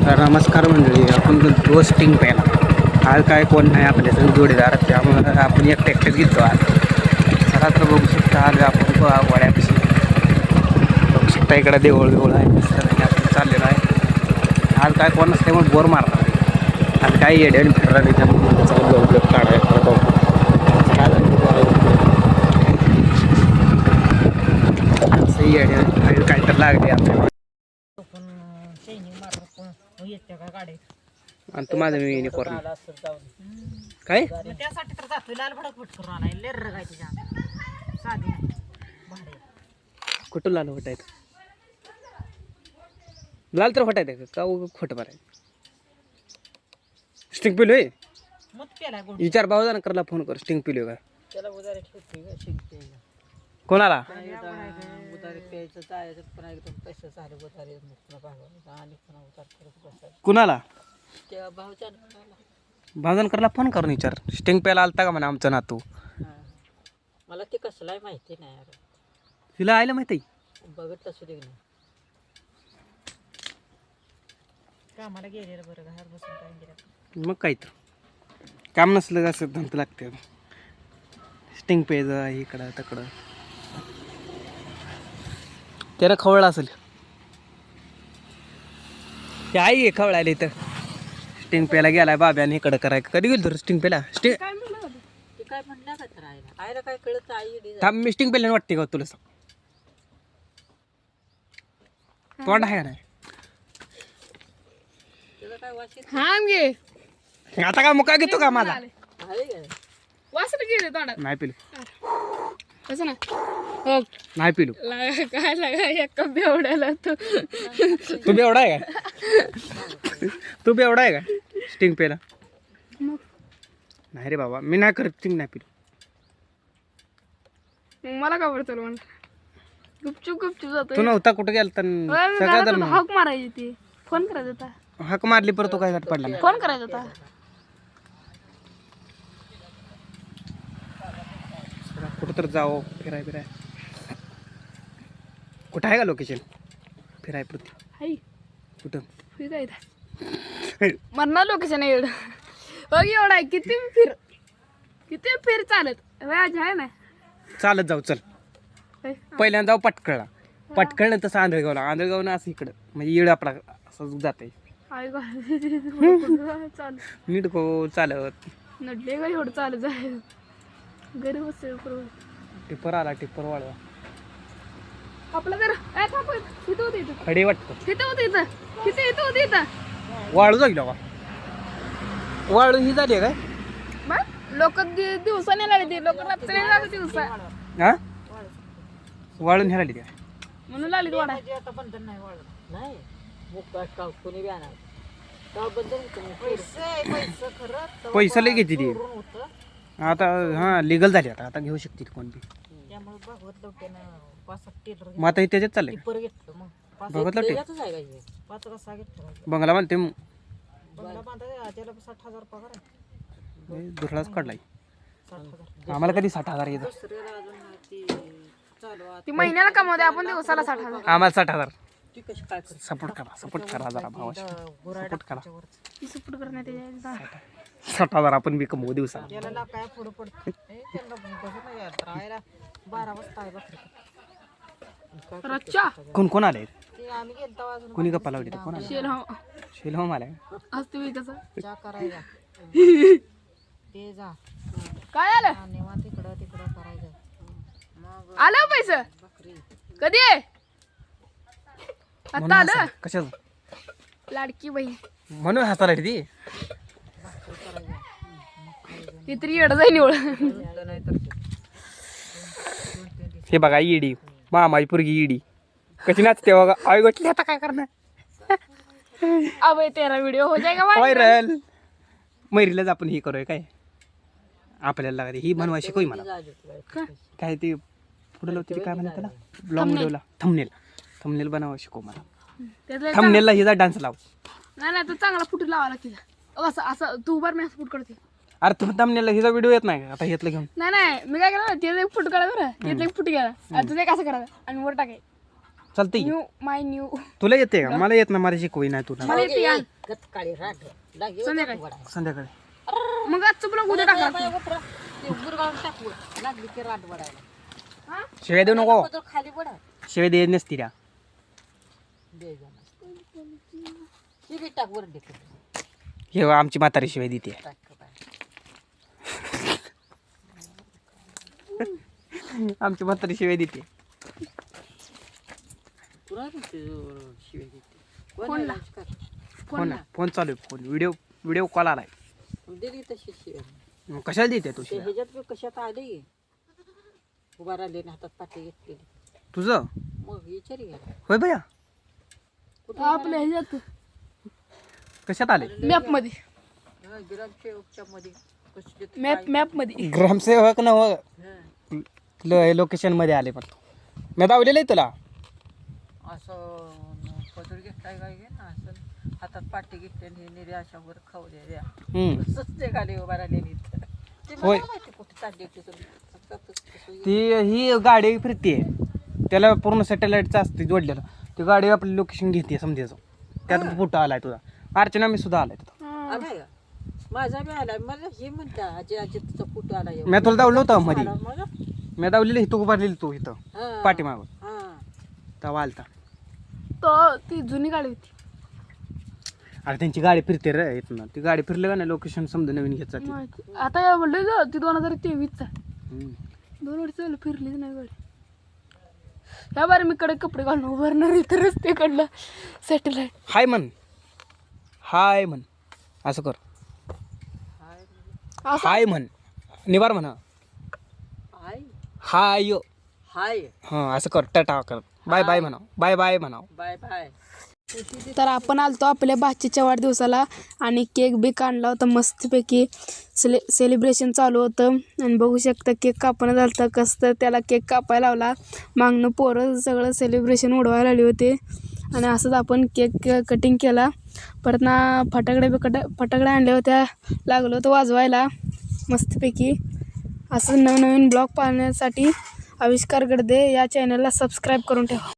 तर नमस्कार मंडळी, आपण गेलो स्टिंग प्यायला. आज काय कोण नाही आपल्या संग जोडीदार, त्यामुळं आपण एकटेच घेतो आज. चला तर बघू शकता, आज आपण वड्यापाशी बघू शकता. इकडे देऊळ आहे, मस्त आपण चाललेलो आहे. आज काय कोण नसल्यामुळे बोर मारणार आहे. आज काय येड्या फिरणार नाही, त्यामुळे चालू काढायला असं येड्या काय तर लागले आपल्याला. आणि तू माझं मी युनिफॉर्म काय त्यासाठी तर जातोय लाल भडक फट करून आलाय लेर काय तुझ्या साधी भाडे कुठं लाल फटायचं? लाल तर फटायचं का खोटं माराय? स्टिंग पिलोय मत पेला गोड विचार भाऊ जाण करला फोन कर. स्टिंग पिलोय का त्याला उदारे ठेवते का शिंकते कोणाला? उदारे प्यायचं जायचं पण एकदम पैसे झाले उदारे भागवायचा आणि पुन्हा उतार करत बसायचं. कुणाला? त्या भाऊच्या भाऊजान करला फोन करून विचार. स्टिंग प्यायला आलता का म्हणा आमचा नातू? मला ते कसलाही माहिती नाही यार. तिला आयला माहिती बघत असू दे ना. कामाला गेलेलं बरं घरात बसून काय गेलं मग काय तर काम नसलं का असं धंत लागते. स्टिंग प्यायचं इकडं तिकडं. त्यानं खवळलं असेल. ते आई आहे खवळायला इथं. स्टिंग प्यायला गेलाय बाब्याने इकडं कराय. कधी गेलो तर स्टिंग प्यायला? ते काय म्हणलं का तर आईला काय कळत आई थांब, मी स्टिंग प्यायला वाटते का तुला? सांग, तोंड आहे का नाही? त्याला काय वाशी आता का मुका घेतो का माझा? आहे का वासर गेले तोंडात नाही पिलो, कसं ना हो नाही पिलो. काय लागा एका बेवड्याला तू तू बेवडा आहे का? तू बेवडा आहे का स्टिंग प्यायला? मग नाही रे बाबा, मी नाही करत स्टिंग, नाही पिलो. मला का बरं चल म्हणलं गुपचूप जातो. तू नव्हता कुठं गेला तर सगळं तर हक मारायची ती फोन करायचा होता. हाक मारली परत तो काय घाट पडला नाही. फोन करायचा होता. कुठं तर जाओ फिराय कुठं आहे का लोकेशन फिराय प्रती? हाय कुठं? ठीक आहे मरणार लोकेशन एवढं बघ एवढा आहे. किती फिर चालत व्याज आहे ना. चालत जाऊ चल. पहिल्यांदा जाऊ पटकळला, पटकळ तसं आंधळगावनं असं इकडं म्हणजे येड आपला असं जात आहे. चाल नीट गो चालत. नडले का एवढं चालत जाय गरीब असेल टिप्पर आला, टिप्पर वाढवा आपलं तर तिथं होतं इथं खडे वाटतं. तिथं होतं इथं तिथे इथं होतं इथं वाळू जाईल का? वाळू ही झाली आहे काय? मग लोक दिवसाने लागले लोक रात्री लागले दिवसा हा वाळून ह्याला काय म्हणून लागली वाडा. आता बंधन नाही वाढत नाही मुक्का का कोणी बी आणा का बंधन पैसे खरं पैसा लय घेते ती होतं आता. हा लिगल झाली आता घेऊ शकते कोण बी. त्यामुळे भागवत लवट्यानं 5-6 टेलर मग आता हे त्याच्यात चाललंय. टिप्पर घेतलं मग 5 भागवत लवटे? यातच आहे का हे 5 का 6 घेतलं बंगला म्हणते मग बंगला बांधायला त्याला 60,000 पगार आहे. दुसराच काढलाय. 60,000 आम्हाला कधी 60,000 येतं? दुसऱ्याला अजून ती चालू ती महिन्याला कमवते आपण दिवसाला 60,000. आम्हाला 60,000. ती कशी काय करते सपोर्ट करा जरा भावाशी. सपोर्ट करा. ती सपोर्ट करण्यात त्याच्या 60,000 आपण बी कमवू दिवसा. त्याला काय पुढं पडतं त्यांना बघत नाही यार राहायला 12 वाजता आहे बकरी रच्चा कोण आले? ते आम्ही गेलतो अजून कोणी गप्पा लावली? कोण आले? शेल हो शिलहोम आलाय. असते मी कसं चहा करायला ते जा काय आलं निवांत तिकडं करायचं मग आलं पैसे बकरी कधी आहे आता आलं कशाच लाडकी बाई म्हणून हसायला ती. ती तरी येड जाई निवड. नाही तर हे बघा ईडी मामाई पुरगी ईडी कशी नाचते बघा. आई गोटली आता काय करणार? अब तेरा व्हिडिओ हो जाएगा व्हायरल. मैरीलाच आपण हे करूया काय आपल्याला लागते ही बनवाय शिकवी मला. काय ते पुढे लावते ते काय म्हणतात त्याला? ब्लॉग व्हिडिओला थंबनेल बनवायला शिकव मला. थंबनेलला हिचा डान्स लाव. नाही तर चांगला फुट लावा लागते. असं असं तू उभार मी असं फुट करते. अरे तुम्ही थंबनेलला हिचा व्हिडिओ येत नाही का? आता घेतलं घेऊन. नाही मी काय केलं ते एक फुट काढा बरं. तिथलं एक फुट घ्या आणि तुझं एक असं करा आणि वर टाकाय चालतंय की? न्यू माय न्यू तुला येते का? मला येत ना, मला शिकवी नाही तुला. मला येते यार. काळी राठ लागे संध्याकाळी. वडायला. संध्याकाळी मग आजचं ब्लॉग उद्या टाका. बाय, उतरा. ते गुरगाव टाकू लागली की राठ वडायला. हा? शिवाय देऊ नको. पदर खाली वडा शिवाय दे नसती त्या. दे जरा. ही बी टाक वर दे हे आमची म्हातारी शिवाय देते. टाक बाय. आमची म्हातारी शिवाय देते. तुला शिवाय देते फोनला. फोन फोन चालू आहे. फोन व्हिडिओ कॉल आलाय. दिली तशी शिवाय मग कशाला देते तू ते शिवाय? ह्याच्यात बी कशात आली उभा राहिली ना हातात पाठी घेतलेली तुझं मग विचारी घ्या होय भैया? आपल्या ह्याच्यात कशात आले? मॅप मध्ये ग्रामसेवकच्या मध्ये कसले ते मॅप मध्ये ग्रामसेवक ना हं. लोकेशन मध्ये आले. पण मी दावलेलं आहे तुला. असं पदर घेतलाय काय घे ना असं हातात पाठी घेतलेली निरे अशावर खावल्या द्या हम्म. तसंच ते गाडी उभा राहिलेली इथं. ते मला होय. माहिती कुठे चालली होती तुम्ही फक्त तसं ती ही गाडी फिरते, त्याला पूर्ण सॅटेलाइटचं असते जोडलेलं. ती गाडी आपली लोकेशन घेते समजायचं. त्यात फोटो आलाय तुझा. अर्चना मी सुद्धा आलाय तिथं. आलाय का माझा बी आलाय मला हे म्हणता आजी आजी तुझा फोटो आला मी तुला दावलं होतं मध्ये. मला मी दावलेलं इथं उभारलेली तू इथं हां. पाठीमागं. हां. तेव्हा आलता. तो ती जुनी गाडी होती. अरे त्यांची गाडी फिरते रे इथनं. ती गाडी फिरलं का नाही लोकेशन समजा नवीन घेत जाते. माहिती. आता या म्हणलं ती 2023 हम्म. 2 वर्ष झालं फिरलीच नाही गाडी. ह्या बारे मी कडे कपडे घालून उभारणार इथं रस्त्याकडलं सॅटेलाइट. हाय म्हण, हाय म्हण, असं कर. असं हाय म्हण, निवार म्हणा. हाय हाय हाय हां असं कर. टाटा कर. बाय बाय म्हणा. बाय बाय म्हणा. बाय बाय तर आपण आलतो आपल्या बाचीच्या वाढदिवसाला आणि केक बिक आणला होता मस्तपैकी. सेलिब्रेशन चालू होतं आणि बघू शकता केक कापणं झालं होतं. कसं तर त्याला केक कापायला लावला. मागणं पोरं सगळं सेलिब्रेशन उडवायला आले होते आणि असंच आपण केक कटिंग केला. परत ना फटाकड्या आणल्या होत्या. लागलो होतं वाजवायला मस्तपैकी. असं नवनवीन ब्लॉग पाहण्यासाठी आविष्कार गडदे या चॅनलला सबस्क्राईब करून ठेवा.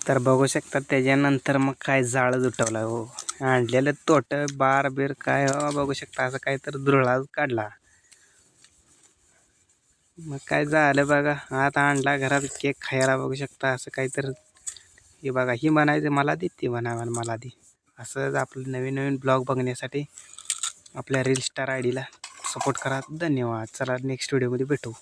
तर बघू शकता त्याच्यानंतर मग काय जाळं जुटवलं हो. आणलेलं तोट बार बीर काय हो बघू शकता. असं काय तर धुरळा काढला. मग काय झालं बघा. आता आणला घरात केक खायला बघू शकता. असं काय तर हे बघा. ही म्हणायचं मला दे, ती म्हणावं मला दे. असंच आपलं नवीन नवीन ब्लॉग बघण्यासाठी आपल्या reel star I Dila support करा. धन्यवाद. चला नेक्स्ट व्हिडिओमध्ये भेटू.